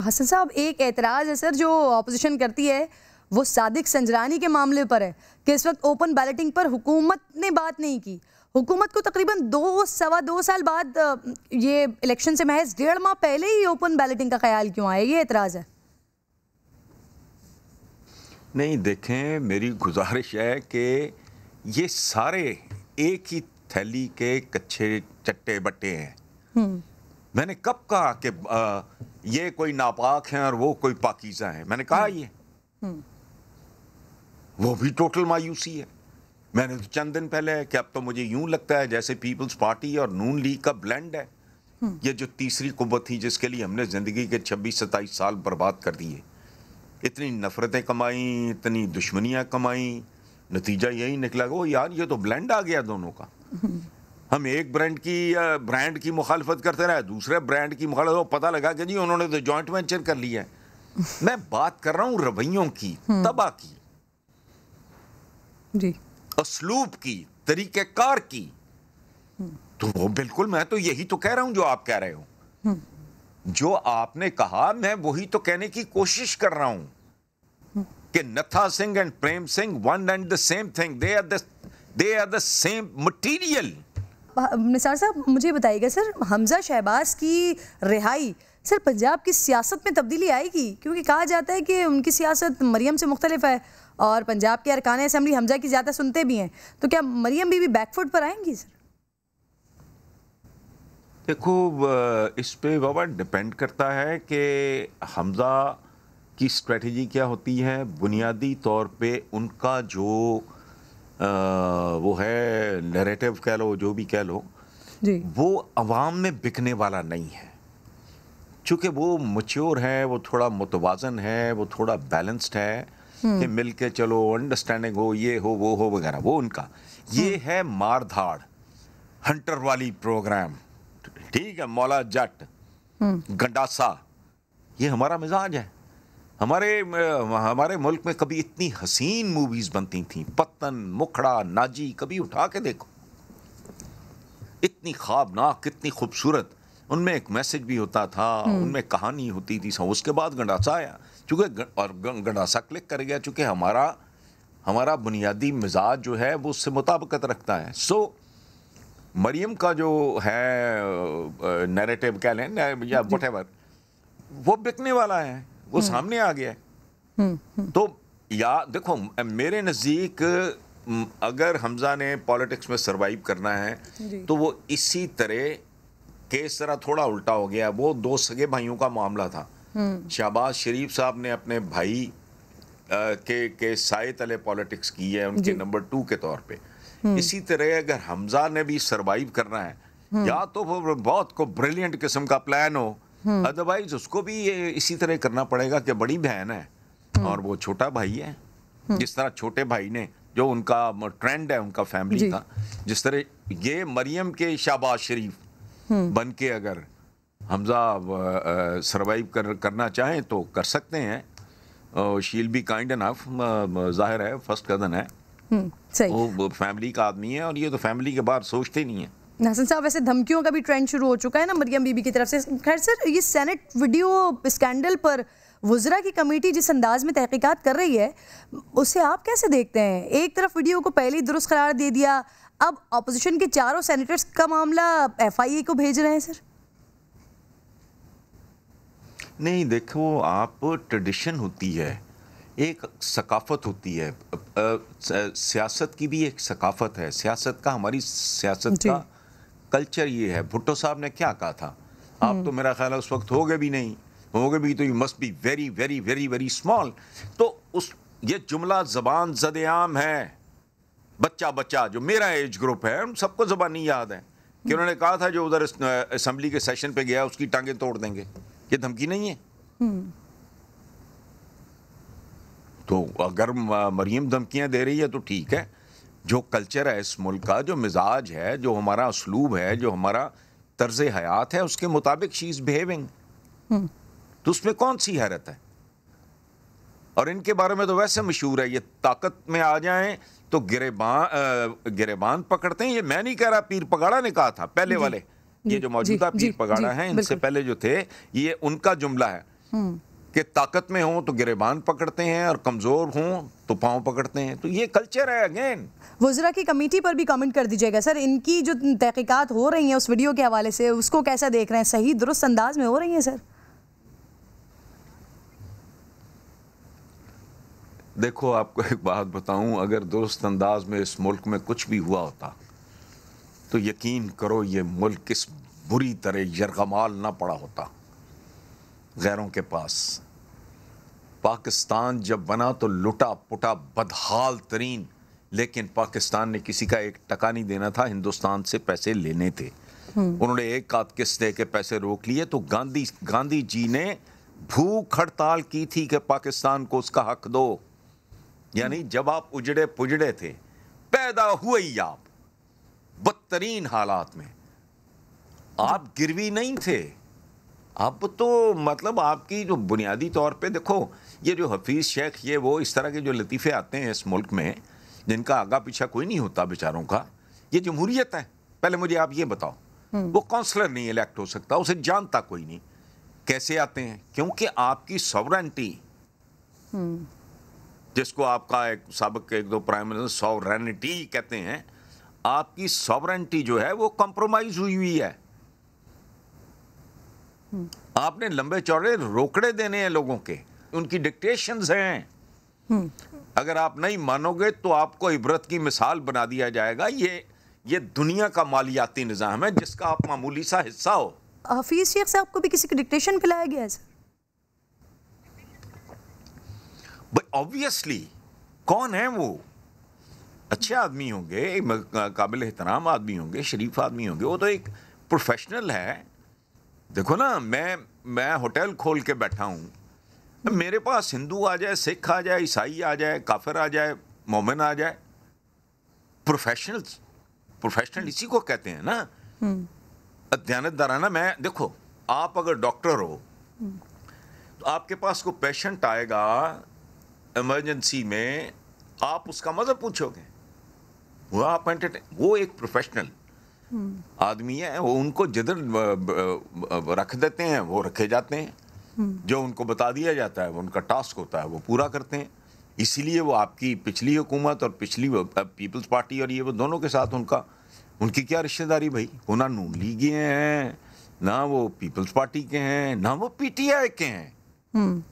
हसन साहब, एक एतराज़ है सर जो अपोजिशन करती है वो सादिक संजरानी के मामले पर है कि इस वक्त ओपन बैलेटिंग पर हुकूमत ने बात नहीं की। हुकूमत को तकरीबन सवा दो साल बाद ये इलेक्शन से महज 1.5 माह पहले ही ओपन बैलेटिंग का ख्याल क्यों आया? ये एतराज़ है। नहीं, देखें, मेरी गुजारिश है कि ये सारे एक ही थैली के कच्चे चट्टे बट्टे हैं। मैंने कब कहा कि ये कोई नापाक हैं और वो कोई पाकीज़ा है? मैंने कहा ये वो भी टोटल मायूसी है। मैंने तो चंद दिन पहले कि अब तो मुझे यूं लगता है जैसे पीपल्स पार्टी और नून लीग का ब्लेंड है। ये जो तीसरी कुव्वत थी जिसके लिए हमने ज़िंदगी के 26-27 साल बर्बाद कर दिए, इतनी नफ़रतें कमाई, इतनी दुश्मनियाँ कमाई, नतीजा यही निकला कि यार ये तो ब्लेंड आ गया दोनों का। हम एक ब्रांड की मुखालफत करते रहे, दूसरे ब्रांड की मुखालफत, पता लगा कि जी उन्होंने तो जॉइंट वेंचर कर लिया है। मैं बात कर रहा हूँ रवैयों की, तबाह की जी, असलूब की, तरीक़ेकार की। तो वो बिल्कुल, मैं तो यही तो कह रहा हूं जो आप कह रहे हो। जो आपने कहा मैं वही तो कहने की कोशिश कर रहा हूं कि Natha Singh and Prem Singh one and the same thing, they are the same material. Nisar sahab, मुझे बताइएगा सर, हमजा शहबाज की रिहाई सर पंजाब की सियासत में तब्दीली आएगी? क्योंकि कहा जाता है कि उनकी सियासत मरियम से मुख्तलिफ है और पंजाब के अरकान असेंबली हमजा की ज़्यादा सुनते भी हैं, तो क्या मरियम बीबी बैकफुट पर आएंगी सर? देखो, इस पे बाबा डिपेंड करता है कि हमजा की स्ट्रेटजी क्या होती है। बुनियादी तौर पे उनका जो वो है नैरेटिव कह लो, जो भी कह लो जी, वो अवाम में बिकने वाला नहीं है। चूँकि वो मैच्योर है, वो थोड़ा मुतवाज़न है, वो थोड़ा बैलेंस्ड है कि मिल के चलो, अंडरस्टैंडिंग हो, ये हो वो हो वगैरह, वो उनका ये है मार धाड़ हंटर वाली प्रोग्राम। ठीक है, मौला जट, गंडासा, ये हमारा मिजाज है। हमारे मुल्क में कभी इतनी हसीन मूवीज बनती थी, पत्तन, मुखड़ा, नाजी, कभी उठा के देखो, इतनी ख्वाबनाक, इतनी खूबसूरत। उनमें एक मैसेज भी होता था, उनमें कहानी होती थी। उसके बाद गंडासा आया, चूँकि और गंडासा क्लिक कर गया, चूँकि हमारा बुनियादी मिजाज जो है वो उससे मुताबिकत रखता है। सो मरियम का जो है नैरेटिव कह लें या व्हाटएवर, वो बिकने वाला है, वो सामने आ गया है। तो या देखो, मेरे नज़दीक अगर हमजा ने पॉलिटिक्स में सरवाइव करना है तो वो इसी तरह केस तरह थोड़ा उल्टा हो गया। वो दो सगे भाइयों का मामला था। शहबाज शरीफ साहब ने अपने भाई के साए तले पॉलिटिक्स की है, उनके नंबर 2 के तौर पे। इसी तरह अगर हमजा ने भी सरवाइव करना है, या तो वो बहुत को ब्रिलियंट किस्म का प्लान हो, अदरवाइज उसको भी इसी तरह करना पड़ेगा कि बड़ी बहन है और वो छोटा भाई है। जिस तरह छोटे भाई ने, जो उनका ट्रेंड है उनका फैमिली का, जिस तरह ये मरियम के शहबाज शरीफ बन के अगर हमजा सरवाइव करना चाहें तो कर सकते हैं। शील बी काइंड इनफ, जाहिर है फर्स्ट कज़न है, वो फैमिली का आदमी है और ये तो फैमिली के बाहर सोचते ही नहीं है। हसन साहब, वैसे धमकियों का भी ट्रेंड शुरू हो चुका है ना मरियम बीबी की तरफ से। खैर सर, ये सेनेट वीडियो स्कैंडल पर वुज़रा की कमेटी जिस अंदाज में तहकीकात कर रही है, उसे आप कैसे देखते हैं? एक तरफ वीडियो को पहले ही दुरुस्त करार दे दिया, अब अपोजिशन के 4 सेनेटर्स का मामला FIA को भेज रहे हैं सर। नहीं, देखो, आप ट्रेडिशन होती है, एक सकाफत होती है, सियासत की भी एक सकाफत है। सियासत का, हमारी सियासत का कल्चर ये है। भुट्टो साहब ने क्या कहा था, आप तो मेरा ख्याल है उस वक्त होगे भी नहीं, होगे भी तो you must be very very very very small. तो ये जुमला ज़बान ज़द-ए-आम है। बच्चा जो मेरा एज ग्रुप है उन सबको ज़बानी याद है कि उन्होंने कहा था जो उधर असेंबली के सेशन पे गया उसकी टांगें तोड़ देंगे। ये धमकी नहीं है? तो अगर मरियम धमकियां दे रही है तो ठीक है। जो कल्चर है इस मुल्क का, जो मिजाज है, जो हमारा उसलूब है, जो हमारा तर्ज हयात है, उसके मुताबिक शी इज बिहेविंग। तो उसमें कौन सी हैरत है? और इनके बारे में तो वैसे मशहूर है, ये ताकत में आ जाएं तो गिरेबान पकड़ते हैं। ये मैं नहीं कह रहा, पीर पगाड़ा ने कहा था, पहले वाले, ये जो मौजूदा पीर पगाड़ा है, इनसे पहले जो थे, ये उनका जुमला है कि ताकत में हों तो गिरेबान पकड़ते हैं और कमज़ोर हों तो पाँव पकड़ते हैं। तो ये कल्चर है अगेन। वज़रा की कमेटी पर भी कमेंट कर दीजिएगा सर, इनकी जो तहकीकात हो रही हैं उस वीडियो के हवाले से, उसको कैसा देख रहे हैं? सही दुरुस्त अंदाज में हो रही हैं सर? देखो, आपको एक बात बताऊं, अगर दुरुस्त अंदाज में इस मुल्क में कुछ भी हुआ होता तो यकीन करो ये मुल्क इस बुरी तरह यरगमाल ना पड़ा होता गैरों के पास। पाकिस्तान जब बना तो लुटा पुटा बदहाल तरीन, लेकिन पाकिस्तान ने किसी का एक टका नहीं देना था, हिंदुस्तान से पैसे लेने थे। उन्होंने एक आध किस्त दे के पैसे रोक लिए। तो गांधी जी ने भूख हड़ताल की थी कि पाकिस्तान को उसका हक दो। यानी जब आप उजड़े पुजड़े थे, पैदा हुए ही आप बदतरीन हालात में, आप गिरवी नहीं थे। अब तो मतलब आपकी जो बुनियादी तौर पे देखो, ये जो हफीज़ शेख ये वो इस तरह के जो लतीफ़े आते हैं इस मुल्क में, जिनका आगा पीछा कोई नहीं होता बेचारों का, ये जमहूरियत है। पहले मुझे आप ये बताओ, वो काउंसलर नहीं इलेक्ट हो सकता, उसे जानता कोई नहीं। कैसे आते हैं? क्योंकि आपकी सॉवरेंटी, जिसको आपका एक साबिक एक दो प्राइम मिनिस्टर सॉवरेनिटी कहते हैं, आपकी सॉवरेंटी जो है वो कंप्रोमाइज हुई है। आपने लंबे चौड़े रोकड़े देने हैं लोगों के, उनकी डिक्टेशंस हैं। अगर आप नहीं मानोगे तो आपको इबरत की मिसाल बना दिया जाएगा। ये दुनिया का मालियाती निज़ाम है जिसका आप मामूली सा हिस्सा हो। हफीज शेख साहब को भी किसी के डिक्टेशन पे लाया गया है सर? भाई ऑब्वियसली, कौन है वो? अच्छे आदमी होंगे, काबिल एहतराम आदमी होंगे, शरीफ आदमी होंगे, वो तो एक प्रोफेशनल है। देखो ना, मैं होटल खोल के बैठा हूँ, मेरे पास हिंदू आ जाए, सिख आ जाए, ईसाई आ जाए, काफिर आ जाए, मोमिन आ जाए, प्रोफेशनल इसी को कहते हैं ना, दयानतदाराना। मैं देखो, आप अगर डॉक्टर हो तो आपके पास कोई पेशेंट आएगा इमरजेंसी में, आप उसका मज़हब पूछोगे? वो एक प्रोफेशनल आदमी है, वो उनको जिधर रख देते हैं वो रखे जाते हैं। जो उनको बता दिया जाता है वो उनका टास्क होता है, वो पूरा करते हैं। इसीलिए वो आपकी पिछली हुकूमत और पिछली पीपल्स पार्टी और ये वो दोनों के साथ उनकी क्या रिश्तेदारी भाई? वो ना नून लीग हैं, ना वो पीपल्स पार्टी के हैं, ना वो पीटीआई के हैं।